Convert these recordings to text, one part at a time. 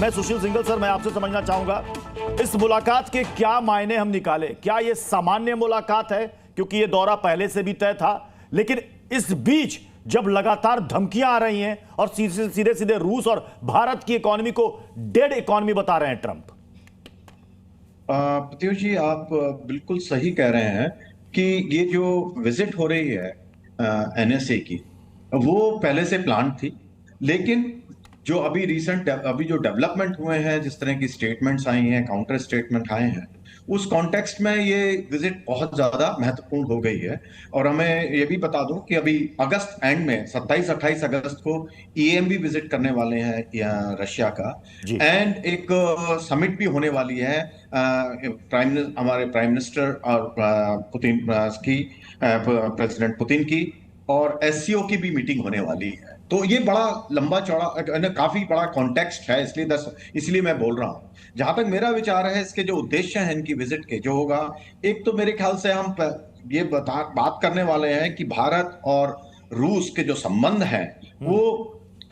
मैं सुशील सिंघल सर, मैं आपसे समझना चाहूंगा इस मुलाकात के क्या मायने हम निकाले। क्या यह सामान्य मुलाकात है, क्योंकि यह दौरा पहले से भी तय था, लेकिन इस बीच जब लगातार धमकियां आ रही हैं और सीधे सीधे रूस और भारत की इकोनॉमी को डेड इकोनॉमी बता रहे हैं ट्रंप। प्रत्युष जी, आप बिल्कुल सही कह रहे हैं कि ये जो विजिट हो रही है एनएसए की, वो पहले से प्लान थी। लेकिन जो अभी जो डेवलपमेंट हुए हैं, जिस तरह की स्टेटमेंट्स आई हैं, काउंटर स्टेटमेंट आए हैं, उस कॉन्टेक्स्ट में ये विजिट बहुत ज्यादा महत्वपूर्ण हो गई है। और हमें ये भी बता दूं कि अभी अगस्त एंड में 27-28 अगस्त को ईएमबी विजिट करने वाले हैं रशिया का। एंड एक समिट भी होने वाली है हमारे प्राइम मिनिस्टर और पुतिन की, प्रेसिडेंट पुतिन की, और एससीओ की भी मीटिंग होने वाली है। तो ये बड़ा लंबा चौड़ा, काफी बड़ा कॉन्टेक्स्ट है, इसलिए मैं बोल रहा हूं। जहां तक मेरा विचार है, इसके जो उद्देश्य हैं इनकी विजिट के, जो होगा, एक तो मेरे ख्याल से हम ये बात करने वाले हैं कि भारत और रूस के जो संबंध हैं वो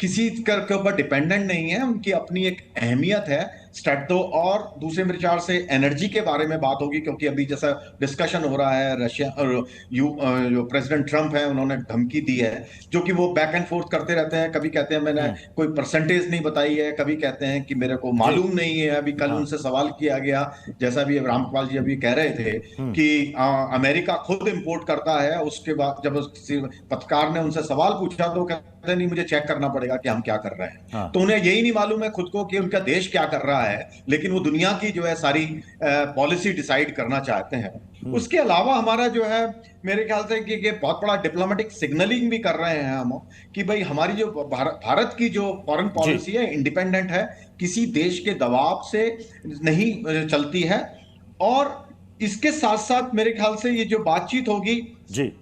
किसी के ऊपर डिपेंडेंट नहीं है, उनकी अपनी एक अहमियत है स्ट्रेटो। और दूसरे विचार से एनर्जी के बारे में बात होगी, क्योंकि अभी जैसा डिस्कशन हो रहा है, रशिया और जो प्रेसिडेंट ट्रंप है, उन्होंने धमकी दी है, जो कि वो बैक एंड फोर्थ करते रहते हैं। कभी कहते हैं मैंने कोई परसेंटेज नहीं बताई है, कभी कहते हैं कि मेरे को मालूम नहीं है। अभी कल उनसे सवाल किया गया, जैसा भी रामपाल जी अभी कह रहे थे कि अमेरिका खुद इंपोर्ट करता है। उसके बाद जब पत्रकार ने उनसे सवाल पूछा तो कहते नहीं, मुझे चेक करना पड़ेगा कि हम क्या कर रहे हैं। तो उन्हें यही नहीं मालूम है खुद को कि उनका देश क्या कर रहा है, लेकिन वो दुनिया की जो है सारी पॉलिसी डिसाइड करना चाहते हैं। उसके अलावा हमारा जो है, मेरे ख्याल से कि ये बहुत बड़ा डिप्लोमेटिक सिग्नलिंग भी कर रहे हैं हम, कि भाई हमारी जो भारत की जो फॉरेन पॉलिसी है इंडिपेंडेंट है, किसी देश के दबाव से नहीं चलती है। और इसके साथ साथ मेरे ख्याल से ये जो बातचीत होगी जी,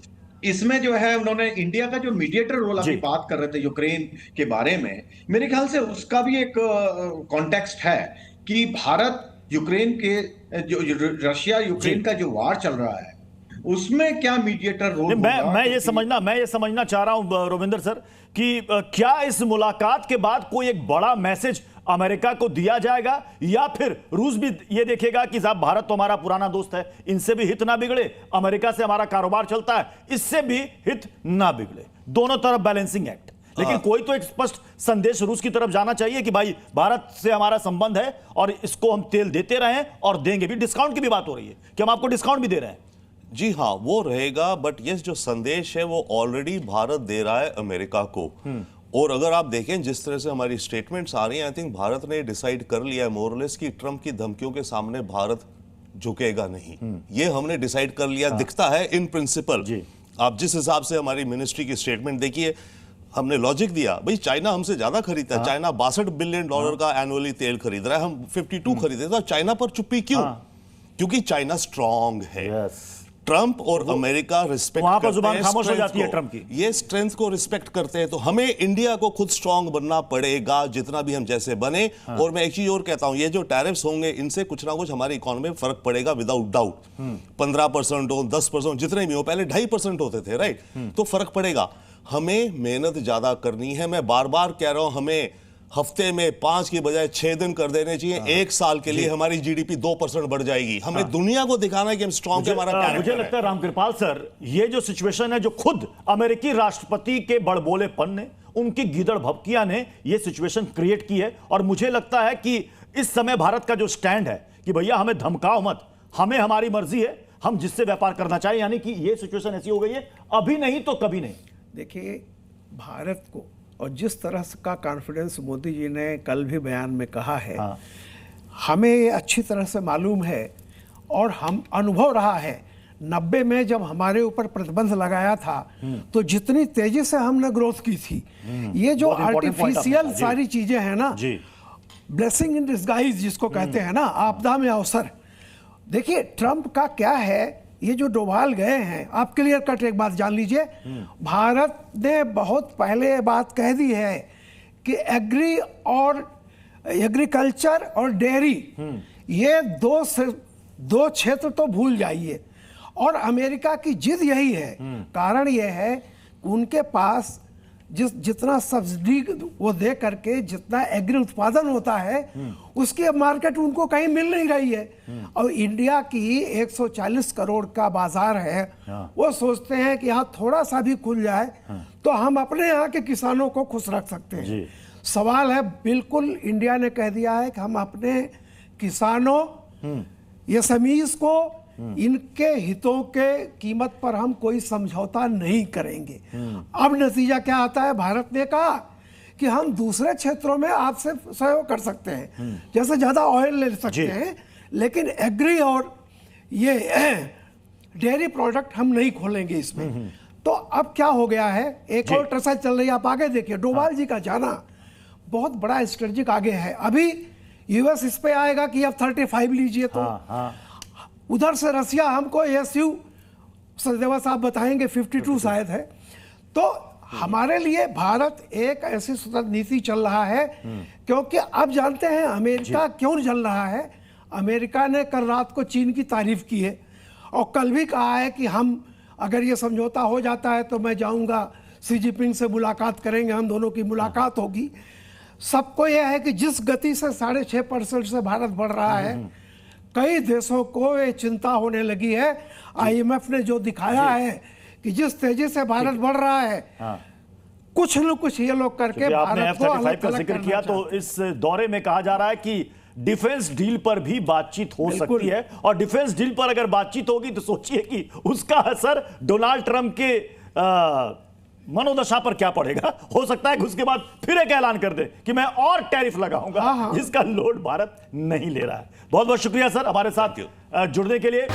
इसमें जो है, उन्होंने इंडिया का जो मीडिएटर रोल अभी बात कर रहे थे यूक्रेन के बारे में, मेरे ख्याल से उसका भी एक कॉन्टेक्स्ट है कि भारत यूक्रेन के जो रशिया यूक्रेन का जो वार चल रहा है, उसमें क्या मीडिएटर रोल होगा। मैं ये समझना चाह रहा हूं रविंदर सर कि क्या इस मुलाकात के बाद कोई एक बड़ा मैसेज अमेरिका को दिया जाएगा, या फिर रूस भी ये देखेगा कि साहब भारत तो हमारा पुराना दोस्त है, इनसे भी हित ना बिगड़े, अमेरिका से हमारा कारोबार चलता है, इससे भी हित ना बिगड़े, दोनों तरफ बैलेंसिंग एक्ट। लेकिन कोई तो एक स्पष्ट संदेश रूस की तरफ जाना चाहिए कि भाई भारत से हमारा संबंध है और इसको हम तेल देते रहे और देंगे भी। डिस्काउंट की भी बात हो रही है कि हम आपको डिस्काउंट भी दे रहे हैं। जी हाँ, वो रहेगा, बट ये जो संदेश है वो ऑलरेडी भारत दे रहा है अमेरिका को। और अगर आप देखें जिस तरह से हमारी स्टेटमेंट्स आ रही हैं, आई थिंक भारत ने डिसाइड कर लिया है मोरलेस कि ट्रंप की धमकियों के सामने भारत झुकेगा नहीं। ये हमने डिसाइड कर लिया, दिखता है इन प्रिंसिपल। आप जिस हिसाब से हमारी मिनिस्ट्री की स्टेटमेंट देखिए, हमने लॉजिक दिया, भाई चाइना हमसे ज्यादा खरीदता है। चाइना $62 बिलियन का एनुअली तेल खरीद रहा है, हम 52 खरीदे थे। चाइना पर चुप्पी क्यों? क्योंकि चाइना स्ट्रांग है। ट्रंप और अमेरिका रिस्पेक्ट वहां पर जुबान खामोश हो जाती है ट्रंप की। ये स्ट्रेंथ को रिस्पेक्ट करते हैं, तो हमें इंडिया को खुद स्ट्रांग बनना पड़ेगा, जितना भी हम जैसे बने। और मैं एक चीज और कहता हूं, ये जो टैरिफ्स होंगे, इनसे कुछ ना कुछ हमारी इकोनॉमी में फर्क पड़ेगा विदाउट डाउट। 15% हो, 10%, जितने भी हो, पहले 2.5% होते थे, राइट? तो फर्क पड़ेगा। हमें मेहनत ज्यादा करनी है। मैं बार बार कह रहा हूं, हमें हफ्ते में 5 की बजाय 6 दिन कर देने चाहिए। 1 साल के लिए हमारी जीडीपी 2% बढ़ जाएगी। हमें दुनिया को दिखाना है कि हम स्ट्रांग है, हमारा कैरेक्टर है। मुझे लगता है रामकृपाल सर, ये जो सिचुएशन है, जो खुद अमेरिकी राष्ट्रपति के बड़बोलेपन ने, उनकी गीदड़ भभकिया ने ये सिचुएशन क्रिएट की है। और मुझे लगता है कि इस समय भारत का जो स्टैंड है कि भैया हमें धमकाओ मत, हमें हमारी मर्जी है, हम जिससे व्यापार करना चाहिए, यानी कि ये सिचुएशन ऐसी हो गई है, अभी नहीं तो कभी नहीं। देखिए, भारत को और जिस तरह का कॉन्फिडेंस मोदी जी ने कल भी बयान में कहा है, हमें ये अच्छी तरह से मालूम है और हम अनुभव रहा है। 90 में जब हमारे ऊपर प्रतिबंध लगाया था तो जितनी तेजी से हमने ग्रोथ की थी, ये जो आर्टिफिशियल सारी चीजें हैं ना, ब्लेसिंग इन डिस्गाइज जिसको कहते हैं ना, आपदा में अवसर। देखिए ट्रंप का क्या है, ये जो डोभाल गए हैं, आप क्लियर कट एक बात जान लीजिए, भारत ने बहुत पहले बात कह दी है कि एग्रीकल्चर और डेयरी, ये दो क्षेत्र तो भूल जाइए। और अमेरिका की जिद यही है, कारण यह है कि उनके पास जितना सब्सिडी वो दे करके जितना एग्री उत्पादन होता है उसकी अब मार्केट उनको कहीं मिल नहीं रही है। और इंडिया की 140 करोड़ का बाजार है, वो सोचते हैं कि यहाँ थोड़ा सा भी खुल जाए तो हम अपने यहाँ के किसानों को खुश रख सकते हैं। सवाल है, बिल्कुल इंडिया ने कह दिया है कि हम अपने किसानों एसएमईज को इनके हितों के कीमत पर हम कोई समझौता नहीं करेंगे। अब नतीजा क्या आता है, भारत ने कहा कि हम दूसरे क्षेत्रों में आपसे सहयोग कर सकते हैं, जैसे ज्यादा ऑयल ले सकते हैं, लेकिन एग्री और ये डेयरी प्रोडक्ट हम नहीं खोलेंगे इसमें। तो अब क्या हो गया है, एक और टर्सा चल रही है, आप आगे देखिए, डोभाल जी का जाना बहुत बड़ा स्ट्रेटेजिक आगे है। अभी यूएस इस पे आएगा कि अब 35 लीजिए, तो उधर से रसिया हमको एसयू सचदेवा साहब बताएंगे 52 शायद है। तो हमारे लिए भारत एक ऐसी स्वतंत्र नीति चल रहा है, क्योंकि अब जानते हैं अमेरिका क्यों चल रहा है। अमेरिका ने कल रात को चीन की तारीफ की है और कल भी कहा है कि हम अगर ये समझौता हो जाता है तो मैं जाऊंगा, शी जिनपिंग से मुलाकात करेंगे, हम दोनों की मुलाकात होगी। सबको यह है कि जिस गति से 6.5% से भारत बढ़ रहा है, कई देशों को ये चिंता होने लगी है। आईएमएफ ने जो दिखाया है कि जिस तेजी से भारत बढ़ रहा है, कुछ न कुछ ये लोग करके भारत को अलग का जिक्र किया, तो इस दौरे में कहा जा रहा है कि डिफेंस डील पर भी बातचीत हो सकती है, और डिफेंस डील पर अगर बातचीत होगी तो सोचिए कि उसका असर डोनाल्ड ट्रंप के मनोदशा पर क्या पड़ेगा। हो सकता है कि उसके बाद फिर एक ऐलान कर दे कि मैं और टैरिफ लगाऊंगा, जिसका लोड भारत नहीं ले रहा है। बहुत बहुत शुक्रिया सर हमारे साथ जुड़ने के लिए।